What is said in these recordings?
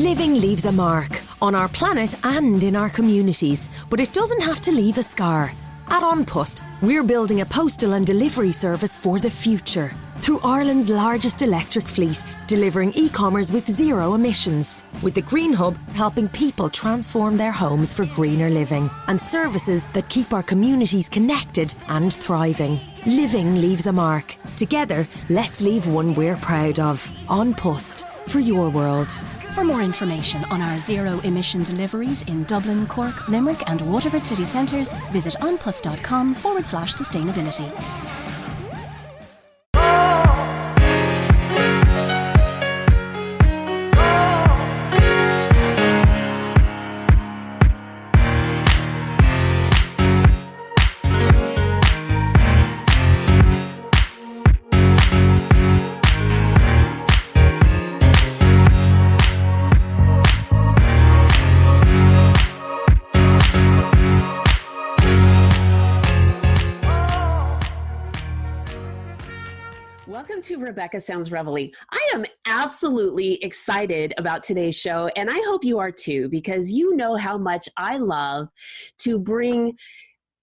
Living leaves a mark on our planet and in our communities, but it doesn't have to leave a scar. At OnPost, we're building a postal and delivery service for the future through Ireland's largest electric fleet, delivering e-commerce with zero emissions, with the Green Hub helping people transform their homes for greener living, and services that keep our communities connected and thriving. Living leaves a mark. Together, let's leave one we're proud of. OnPost, for your world. For more information on our zero-emission deliveries in Dublin, Cork, Limerick and Waterford city centres, visit onplus.com/sustainability. Welcome to Rebecca Sounds Reveille. I am absolutely excited about today's show, and I hope you are too, because you know how much I love to bring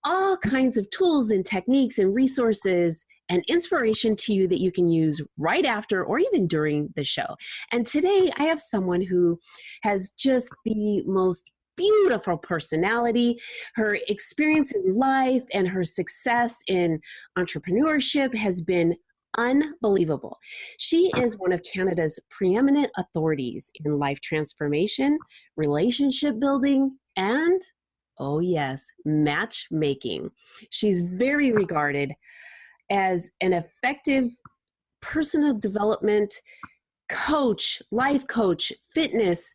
all kinds of tools and techniques and resources and inspiration to you that you can use right after or even during the show. And today I have someone who has just the most beautiful personality. Her experience in life and her success in entrepreneurship has been unbelievable. She is one of Canada's preeminent authorities in life transformation, relationship building, and, oh yes, matchmaking. She's very regarded as an effective personal development coach, life coach, fitness.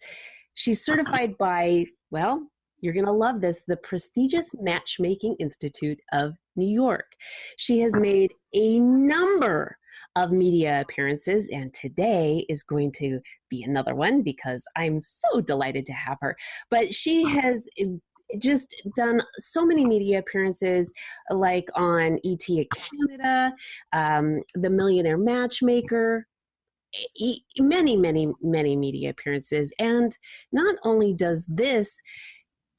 She's certified by, well, you're going to love this, the prestigious Matchmaking Institute of New York. She has made a number of media appearances, and today is going to be another one because I'm so delighted to have her. But she has just done so many media appearances, like on ET Canada, The Millionaire Matchmaker, many media appearances. And not only does this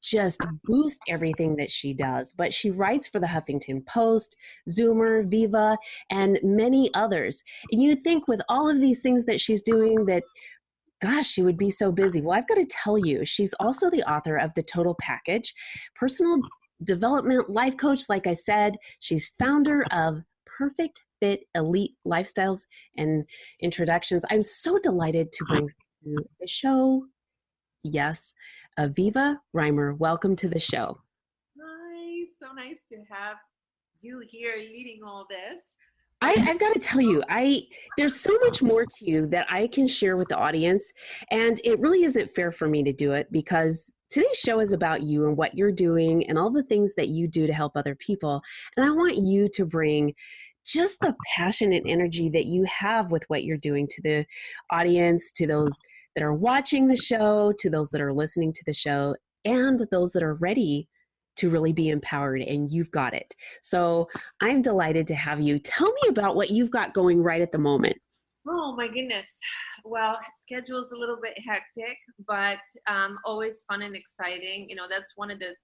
just boost everything that she does, but she writes for the Huffington Post, Zoomer, Viva, and many others. And you think with all of these things that she's doing that, gosh, she would be so busy. Well, I've got to tell you, she's also the author of The Total Package, personal development life coach. Like I said, she's founder of Perfect Fit Elite Lifestyles and Introductions. I'm so delighted to bring to the show, yes, Aviva Reimer. Welcome to the show. Hi, so nice to have you here leading all this. I've got to tell you, there's so much more to you that I can share with the audience, and it really isn't fair for me to do it because today's show is about you and what you're doing and all the things that you do to help other people. And I want you to bring just the passion and energy that you have with what you're doing to the audience, to those that are watching the show, to those that are listening to the show, and those that are ready to really be empowered, and you've got it. So I'm delighted to have you. Tell me about what you've got going right at the moment. Oh my goodness. Well, schedule's a little bit hectic, but always fun and exciting. You know, that's one of the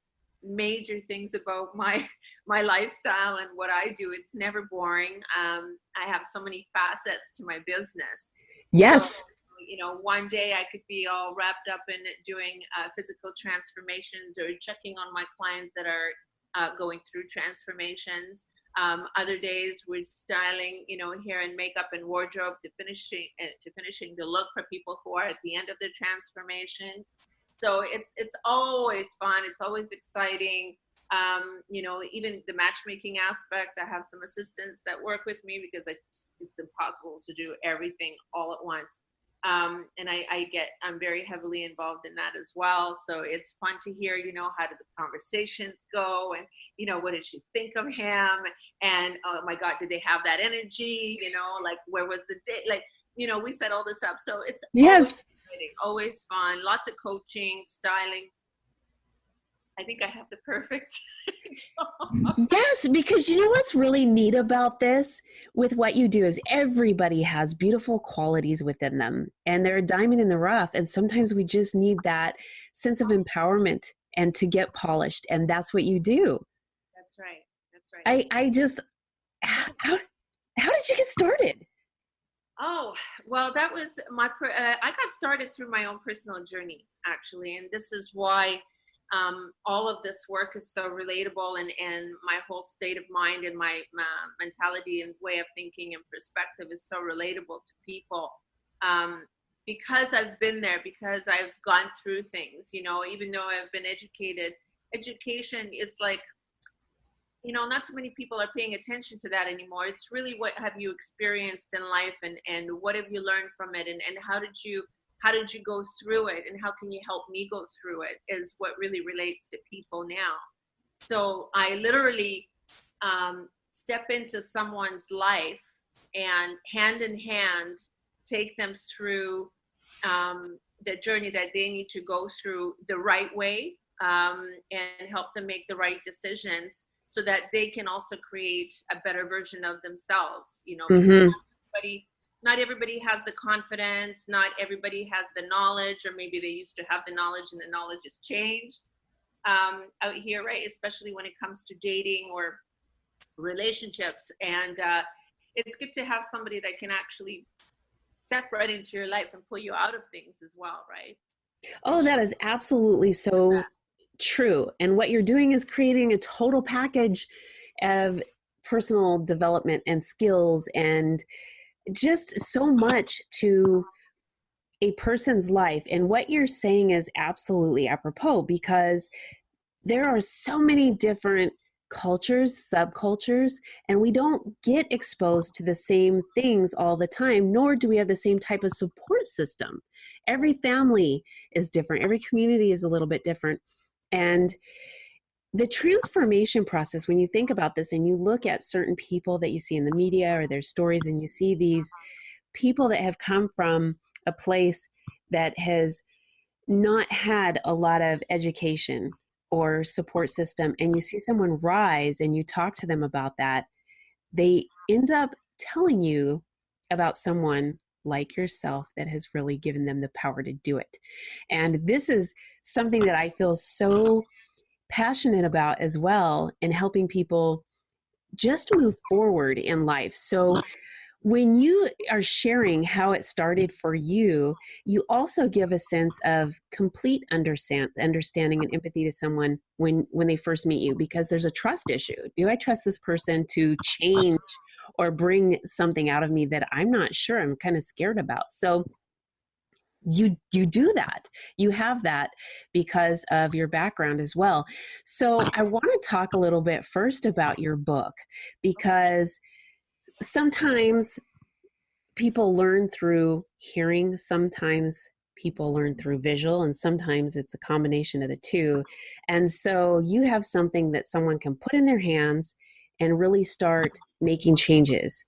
major things about my lifestyle and what I do. It's never boring. I have so many facets to my business. Yes. So, you know, one day I could be all wrapped up in doing physical transformations or checking on my clients that are going through transformations. Other days we're styling, you know, hair and makeup and wardrobe to finishing the look for people who are at the end of their transformations. So it's always fun. It's always exciting. You know, even the matchmaking aspect, I have some assistants that work with me because it's impossible to do everything all at once. And I'm very heavily involved in that as well. So it's fun to hear, you know, how did the conversations go, and, you know, what did she think of him? And, oh my God, did they have that energy? You know, like, where was the date? Like, you know, we set all this up. So it's always fun. Lots of coaching, styling. I think I have the perfect Yes, because you know what's really neat about this with what you do is everybody has beautiful qualities within them and they're a diamond in the rough. And sometimes we just need that sense of empowerment and to get polished. And that's what you do. That's right. That's right. I just, how did you get started? Oh, well, that was I got started through my own personal journey, actually. And this is why all of this work is so relatable, and my whole state of mind and my mentality and way of thinking and perspective is so relatable to people. Because I've been there, because I've gone through things, even though I've been educated, education, it's like, not so many people are paying attention to that anymore. It's really what have you experienced in life, and what have you learned from it, and how did you go through it, and how can you help me go through it is what really relates to people now. So I literally step into someone's life and hand in hand take them through the journey that they need to go through the right way, and help them make the right decisions so that they can also create a better version of themselves, because not everybody has the confidence, not everybody has the knowledge, or maybe they used to have the knowledge and the knowledge has changed out here, right? Especially when it comes to dating or relationships. And it's good to have somebody that can actually step right into your life and pull you out of things as well, right? Oh, that is absolutely so true. And what you're doing is creating a total package of personal development and skills and just so much to a person's life. And what you're saying is absolutely apropos, because there are so many different cultures, subcultures, and we don't get exposed to the same things all the time, nor do we have the same type of support system. Every family is different. Every community is a little bit different. And the transformation process, when you think about this and you look at certain people that you see in the media or their stories, and you see these people that have come from a place that has not had a lot of education or support system, and you see someone rise and you talk to them about that, they end up telling you about someone like yourself that has really given them the power to do it. And this is something that I feel so passionate about as well, in helping people just move forward in life. So when you are sharing how it started for you, you also give a sense of complete understanding and empathy to someone when they first meet you, because there's a trust issue. Do I trust this person to change or bring something out of me that I'm not sure, I'm kind of scared about? So you do that. You have that because of your background as well. So I want to talk a little bit first about your book, because sometimes people learn through hearing, sometimes people learn through visual, and sometimes it's a combination of the two. And so you have something that someone can put in their hands and really start making changes.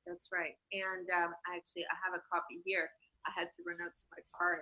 That's right. And actually, I have a copy here. I had to run out to my car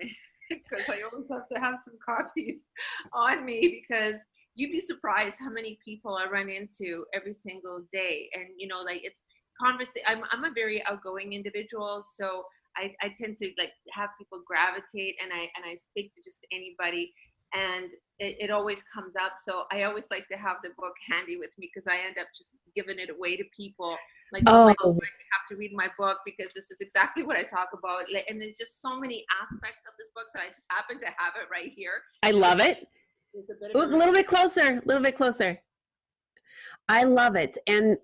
because I always have to have some copies on me, because you'd be surprised how many people I run into every single day. And, like it's conversation. I'm a very outgoing individual. So I tend to like have people gravitate, and I speak to just anybody, and it always comes up. So I always like to have the book handy with me, because I end up just giving it away to people. Like, oh, you have to read my book because this is exactly what I talk about. And there's just so many aspects of this book. So I just happen to have it right here. I love it. A little bit closer. I love it. And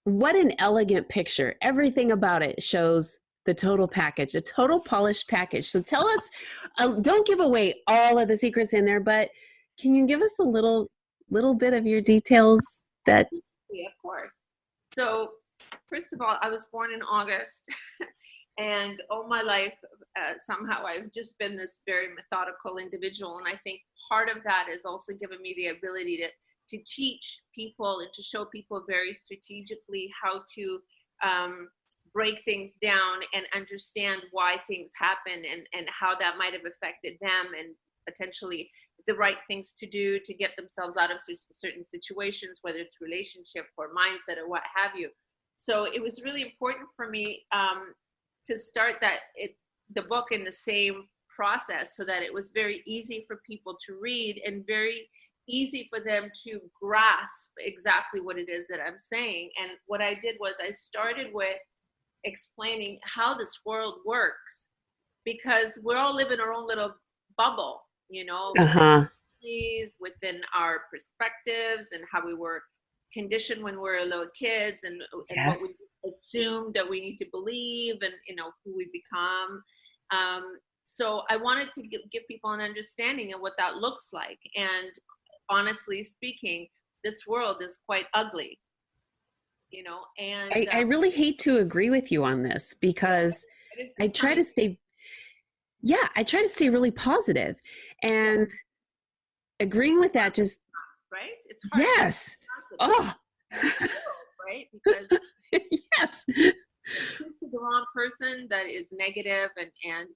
what an elegant picture. Everything about it shows the total package, a total polished package. So tell us, don't give away all of the secrets in there, but can you give us a little bit of your details? That Yeah, of course. So first of all, I was born in August, and all my life, somehow I've just been this very methodical individual. And I think part of that is also given me the ability to teach people and to show people very strategically how to break things down and understand why things happen, and how that might have affected them, and potentially the right things to do to get themselves out of certain situations, whether it's relationship or mindset or what have you. So it was really important for me to start the book in the same process, so that it was very easy for people to read and very easy for them to grasp exactly what it is that I'm saying. And what I did was I started with explaining how this world works, because we all live in our own little bubble, within our perspectives and how we were conditioned when we were little kids, and what we assumed that we need to believe, and who we become. So I wanted to give people an understanding of what that looks like. And honestly speaking, this world is quite ugly, and I really hate to agree with you on this, because I try to stay really positive, and agreeing with that just, right? It's hard. Yes. Oh, right? Because yes. Speak to the wrong person that is negative, and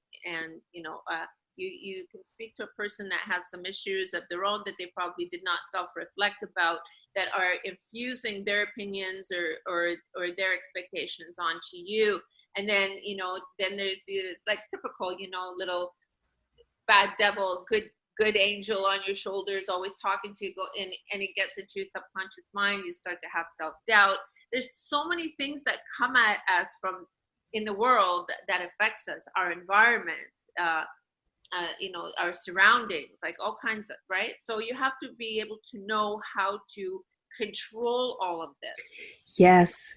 you can speak to a person that has some issues of their own that they probably did not self-reflect about, that are infusing their opinions or their expectations onto you. And then then there's, it's like typical, little bad devil, good angel on your shoulders, always talking to you, and it gets into your subconscious mind. You start to have self-doubt. There's so many things that come at us from in the world that affects us, our environment, our surroundings, like all kinds of, right? So you have to be able to know how to control all of this. Yes.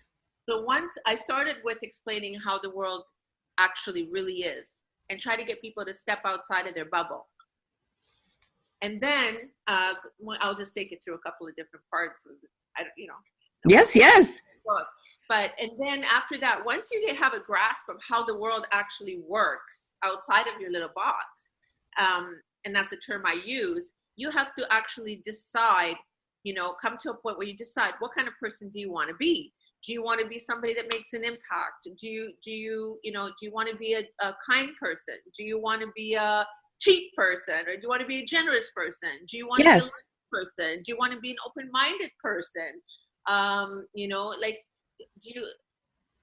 So once I started with explaining how the world actually really is, and try to get people to step outside of their bubble. And then I'll just take it through a couple of different parts. Yes. And then after that, once you have a grasp of how the world actually works outside of your little box, and that's a term I use, you have to actually decide, come to a point where you decide, what kind of person do you want to be? Do you want to be somebody that makes an impact? Do you want to be a kind person? Do you want to be a cheap person, or do you want to be a generous person? Do you want to be a loving person? Do you want to be an open-minded person? Do you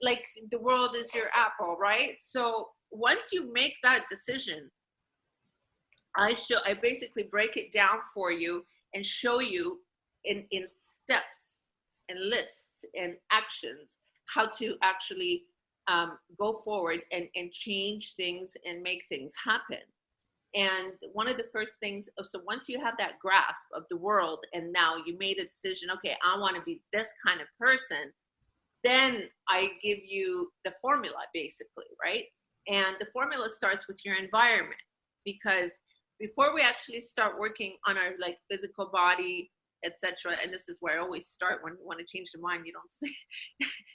like the world is your apple, right? So once you make that decision, I basically break it down for you and show you in steps and lists and actions how to actually go forward and change things and make things happen. And one of the first things, so once you have that grasp of the world, and now you made a decision, okay, I want to be this kind of person, then I give you the formula, basically, right? And the formula starts with your environment, because before we actually start working on our physical body, etc., and this is where I always start when you want to change the mind. You don't see,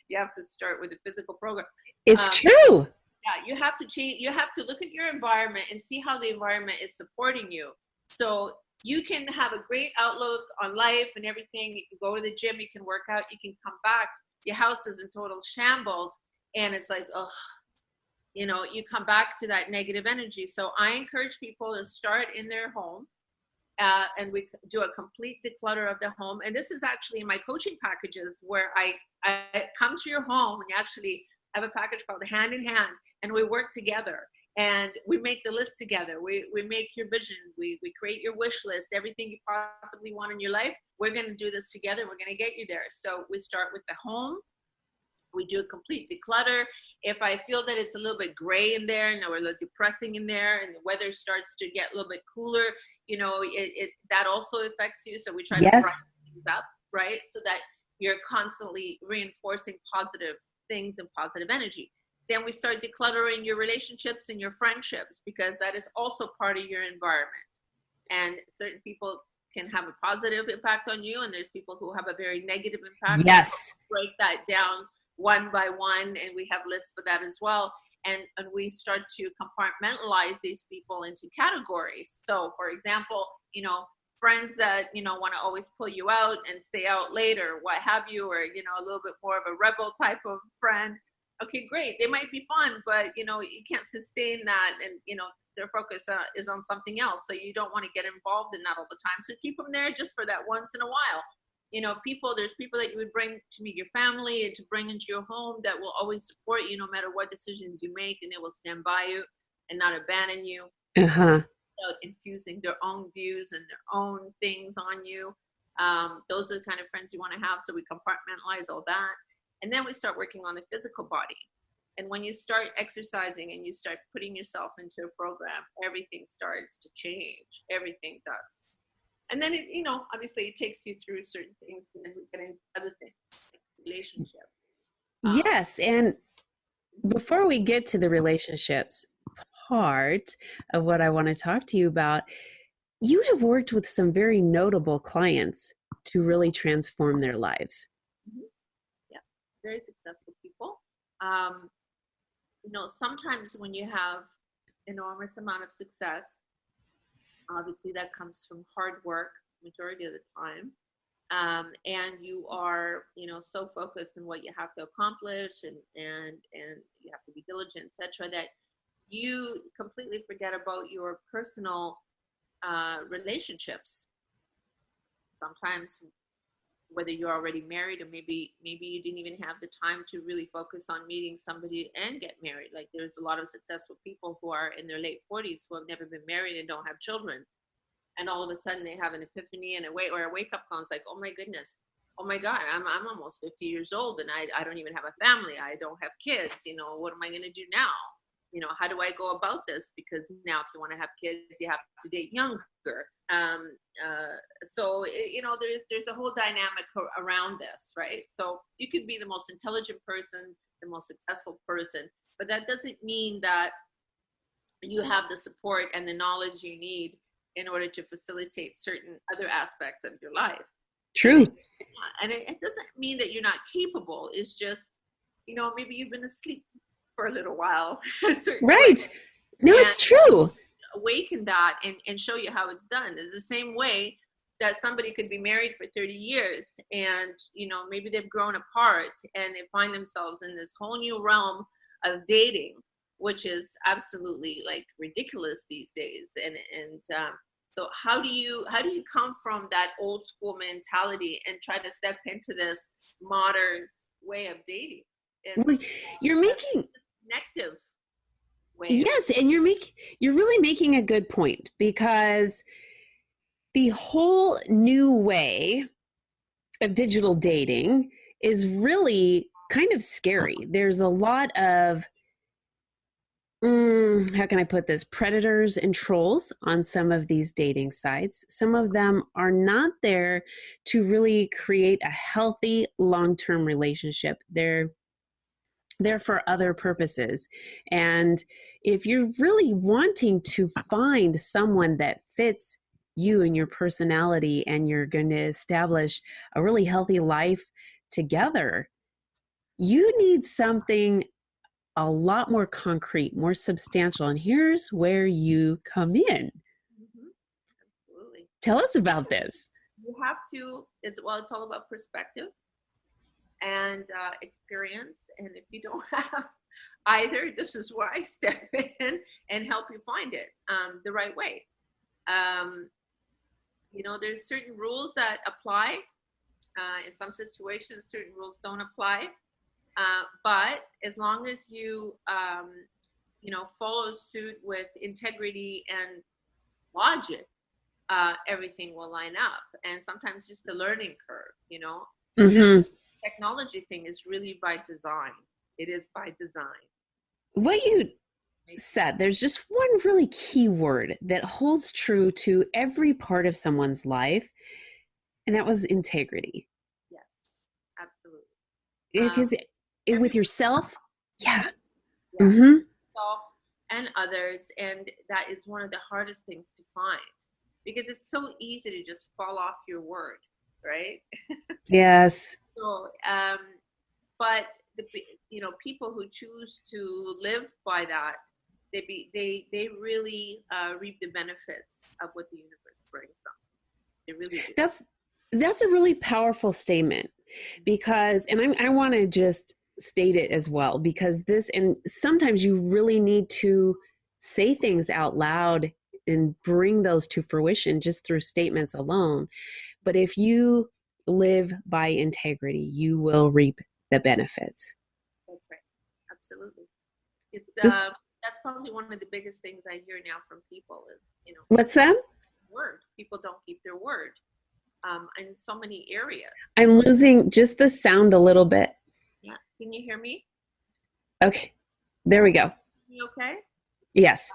you have to start with the physical program. It's true. Yeah, you have to change. You have to look at your environment and see how the environment is supporting you. So you can have a great outlook on life and everything. You can go to the gym, you can work out, you can come back. Your house is in total shambles, and it's like, oh, you come back to that negative energy. So I encourage people to start in their home, and we do a complete declutter of the home. And this is actually in my coaching packages, where I come to your home, and you actually have a package called Hand in Hand, and we work together, and we make the list together. We make your vision. We create your wish list, everything you possibly want in your life. We're going to do this together. We're going to get you there. So we start with the home. We do a complete declutter. If I feel that it's a little bit gray in there, or a little depressing in there, and the weather starts to get a little bit cooler, that also affects you. So we try to brighten things up, right? So that you're constantly reinforcing positive things and positive energy. Then we start decluttering your relationships and your friendships, because that is also part of your environment. And certain people can have a positive impact on you, and there's people who have a very negative impact. Yes. Break that down one by one, and we have lists for that as well. And we start to compartmentalize these people into categories. So for example, friends that, want to always pull you out and stay out later, what have you, or, a little bit more of a rebel type of friend. Okay, great. They might be fun, but you can't sustain that, and their focus is on something else. So you don't want to get involved in that all the time. So keep them there just for that once in a while. There's people that you would bring to meet your family and to bring into your home that will always support you no matter what decisions you make, and they will stand by you and not abandon you Uh-huh. without infusing their own views and their own things on you. Those are the kind of friends you want to have. So we compartmentalize all that. And then we start working on the physical body. And when you start exercising and you start putting yourself into a program, everything starts to change. Everything does. And then obviously it takes you through certain things, and then we get into other things, like relationships. Yes. And before we get to the relationships part of what I want to talk to you about, you have worked with some very notable clients to really transform their lives. Yeah, very successful people. Sometimes when you have enormous amount of success, obviously that comes from hard work majority of the time. And you are, so focused on what you have to accomplish and you have to be diligent, etc., that you completely forget about your personal relationships. Sometimes, whether you're already married or maybe you didn't even have the time to really focus on meeting somebody and get married. Like there's a lot of successful people who are in their late 40s who have never been married and don't have children. And all of a sudden they have an epiphany and a wake up call. It's like, oh my goodness, oh my God, I'm almost 50 years old and I don't even have a family. I don't have kids. What am I going to do now? How do I go about this? Because now if you want to have kids, you have to date younger. So there's a whole dynamic around this, right? So you could be the most intelligent person, the most successful person, but that doesn't mean that you have the support and the knowledge you need in order to facilitate certain other aspects of your life. True. And it doesn't mean that you're not capable. It's just, maybe you've been asleep for a little while. Right. No, it's true. Awaken that and show you how it's done. It's the same way that somebody could be married for 30 years and, maybe they've grown apart and they find themselves in this whole new realm of dating, which is absolutely like ridiculous these days. And so how do you come from that old school mentality and try to step into this modern way of dating? Well, you're making connective way. Yes, and you're really making a good point, because the whole new way of digital dating is really kind of scary. There's a lot of how can I put this? Predators and trolls on some of these dating sites. Some of them are not there to really create a healthy long-term relationship. They're there for other purposes. And if you're really wanting to find someone that fits you and your personality, and you're going to establish a really healthy life together, you need something a lot more concrete, more substantial. And here's where you come in. Mm-hmm. Absolutely. Tell us about this. You have to, it's all about perspective and experience. And if you don't have either, this is where I step in and help you find it the right way. There's certain rules that apply. In some situations, certain rules don't apply. But as long as you, follow suit with integrity and logic, everything will line up. And sometimes just the learning curve, Mm-hmm. This technology thing is really by design. It is by design. What you said, there's just one really key word that holds true to every part of someone's life, and that was integrity. Yes, absolutely. Because with yourself, yeah. Yeah. Mm-hmm. Yourself and others, and that is one of the hardest things to find, because it's so easy to just fall off your word, right? Yes. So, but people who choose to live by that, they really reap the benefits of what the universe brings them. They really do. That's a really powerful statement, because, and I want to just state it as well, because and sometimes you really need to say things out loud and bring those to fruition just through statements alone. But if you live by integrity, you will reap the benefits. That's right. Absolutely. It's that's probably one of the biggest things I hear now from people is, What's that? Word. People don't keep their word in so many areas. I'm losing just the sound a little bit. Yeah. Can you hear me? Okay. There we go. You okay? Yes.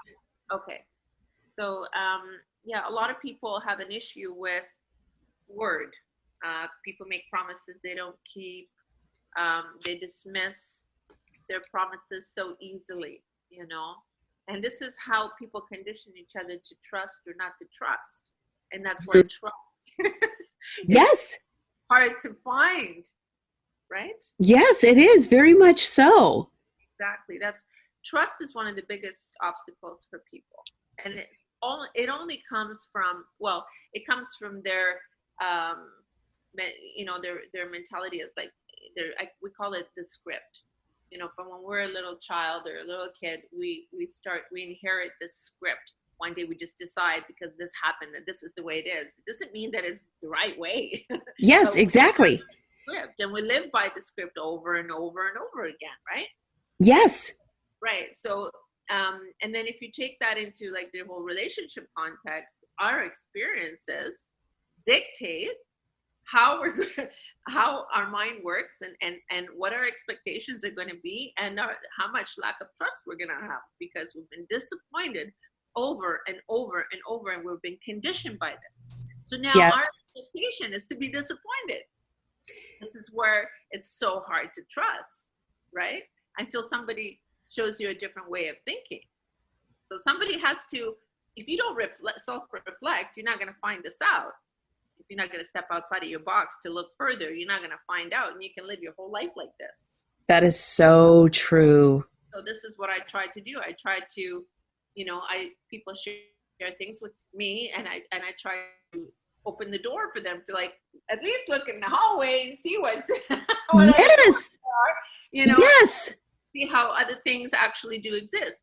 Okay. So, yeah, a lot of people have an issue with word. People make promises they don't keep. They dismiss their promises so easily, and this is how people condition each other to trust or not to trust. And that's where trust Yes. hard to find, right? Yes, it is very much so. Exactly. Trust is one of the biggest obstacles for people. And it only comes from, it comes from their their mentality is like, we call it the script. From when we're a little child or a little kid, we inherit this script. One day we just decide, because this happened, that this is the way it is. It doesn't mean that it's the right way. Yes, exactly. Script, and we live by the script over and over and over again, right? Yes. Right. So, and then if you take that into like the whole relationship context, our experiences dictate how our mind works and what our expectations are going to be, and how much lack of trust we're going to have, because we've been disappointed over and over and over, and we've been conditioned by this. So now our expectation is to be disappointed. This is where it's so hard to trust, right? Until somebody shows you a different way of thinking. So somebody has to, if you don't self-reflect, you're not going to find this out. If you're not going to step outside of your box to look further, you're not going to find out, and you can live your whole life like this. That is so true. So this is what I try to do. I try to, people share things with me, and I try to open the door for them to like at least look in the hallway and see what yes. are, yes. See how other things actually do exist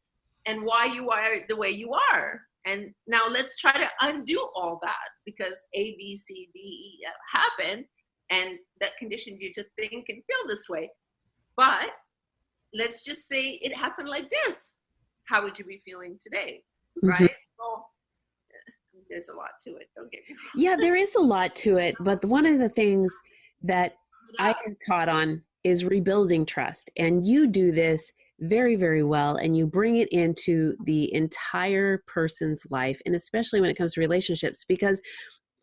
and why you are the way you are. And now let's try to undo all that, because A, B, C, D, E happened, and that conditioned you to think and feel this way. But let's just say it happened like this. How would you be feeling today? Right? So there's a lot to it. Don't get me wrong. Yeah, there is a lot to it. But one of the things that I have taught on is rebuilding trust. And you do this very, very well. And you bring it into the entire person's life. And especially when it comes to relationships, because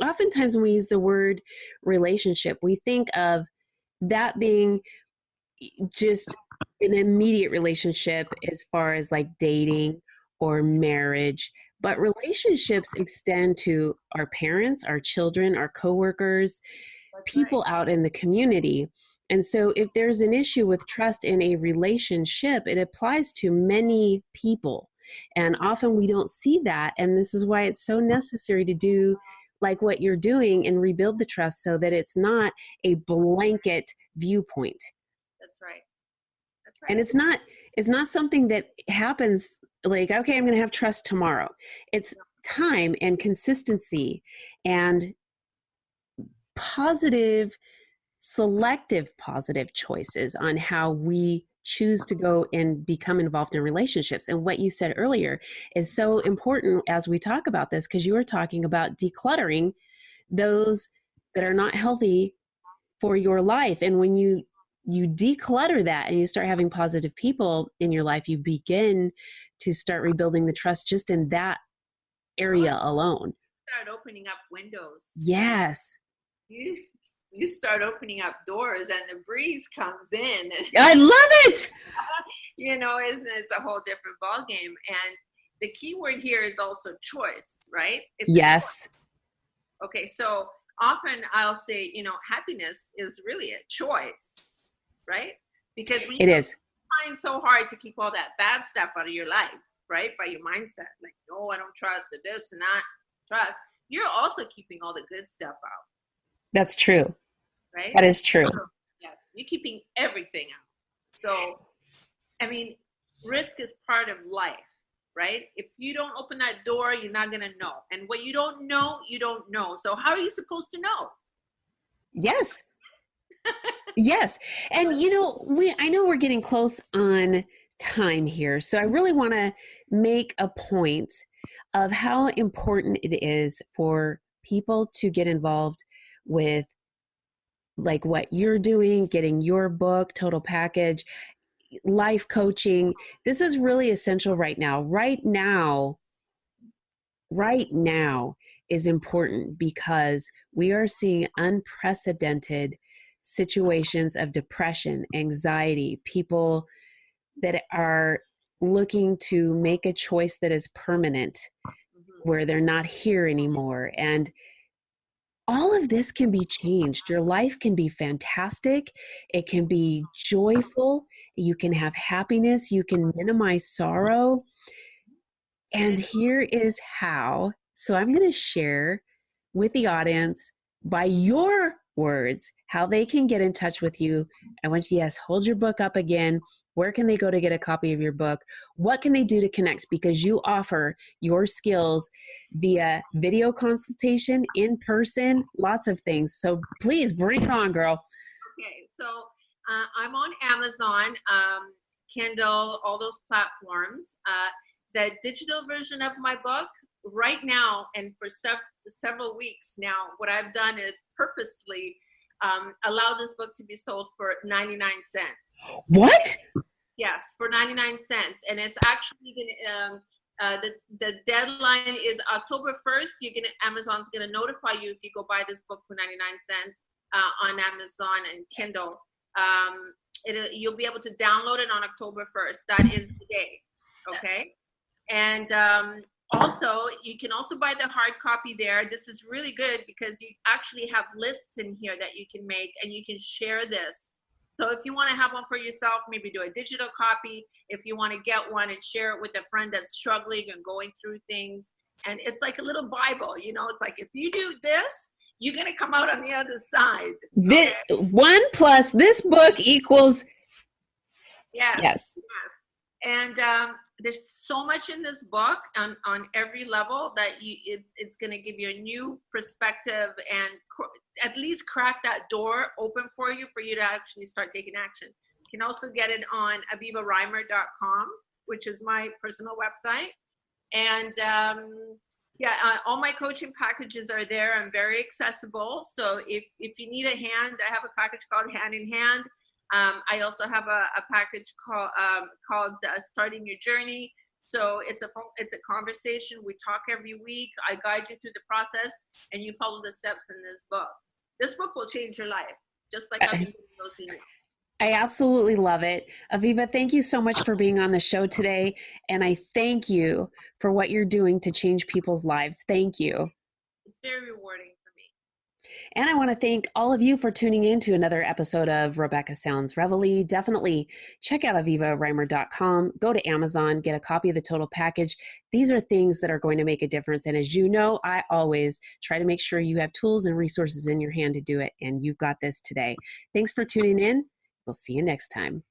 oftentimes when we use the word relationship, we think of that being just an immediate relationship as far as like dating or marriage. But relationships extend to our parents, our children, our coworkers, people out in the community. And so if there's an issue with trust in a relationship, it applies to many people. And often we don't see that. And this is why it's so necessary to do like what you're doing and rebuild the trust so that it's not a blanket viewpoint. That's right. That's right. And it's not something that happens like, okay, I'm going to have trust tomorrow. It's time and consistency and selective positive choices on how we choose to go and become involved in relationships. And what you said earlier is so important as we talk about this, because you were talking about decluttering those that are not healthy for your life. And when you declutter that and you start having positive people in your life, you begin to start rebuilding the trust just in that area alone. Start opening up windows. Yes. You start opening up doors and the breeze comes in. I love it. It's a whole different ballgame. And the key word here is also choice, right? Yes. Okay, so often I'll say, happiness is really a choice, right? Because when it is trying so hard to keep all that bad stuff out of your life, right? By your mindset, like, no, I don't trust this and that, trust. You're also keeping all the good stuff out. That's true. Right? That is true. Yes, you're keeping everything out. So, I mean, risk is part of life, right? If you don't open that door, you're not going to know. And what you don't know, you don't know. So how are you supposed to know? Yes. Yes. And I know we're getting close on time here. So I really want to make a point of how important it is for people to get involved with like what you're doing, getting your book, total package, life coaching. This is really essential right now. Right now is important because we are seeing unprecedented situations of depression, anxiety, people that are looking to make a choice that is permanent, where they're not here anymore. And all of this can be changed. Your life can be fantastic. It can be joyful. You can have happiness. You can minimize sorrow. And here is how. So I'm going to share with the audience by your words how they can get in touch with you. I want you, yes, hold your book up again. Where can they go to get a copy of your book? What can they do to connect? Because you offer your skills via video consultation, in person, lots of things. So please bring it on, girl. Okay, so I'm on Amazon, Kindle, all those platforms. The digital version of my book right now, and for several weeks now, what I've done is purposely allow this book to be sold for 99 cents. What? Yes, for 99 cents. And it's actually going to, the deadline is October 1st. Amazon's going to notify you if you go buy this book for 99 cents on Amazon and Kindle. You'll be able to download it on October 1st. That is the day. Okay. And also, you can also buy the hard copy there. This is really good because you actually have lists in here that you can make, and you can share this. So if you want to have one for yourself, maybe do a digital copy. If you want to get one and share it with a friend that's struggling and going through things. And it's like a little Bible, it's like, if you do this, you're going to come out on the other side. This, 1 plus this book equals. Yes. And there's so much in this book on every level that it's going to give you a new perspective and at least crack that door open for you to actually start taking action. You can also get it on avivareimer.com, which is my personal website. And all my coaching packages are there. I'm very accessible. So if you need a hand, I have a package called Hand in Hand. I also have a package called Starting Your Journey. So it's a conversation. We talk every week. I guide you through the process, and you follow the steps in this book. This book will change your life, just like I've been doing those things. I absolutely love it. Aviva, thank you so much for being on the show today. And I thank you for what you're doing to change people's lives. Thank you. It's very rewarding for me. And I want to thank all of you for tuning in to another episode of Rebecca Sounds Reveille. Definitely check out avivareimer.com. Go to Amazon, get a copy of the total package. These are things that are going to make a difference. And as you know, I always try to make sure you have tools and resources in your hand to do it. And you've got this today. Thanks for tuning in. We'll see you next time.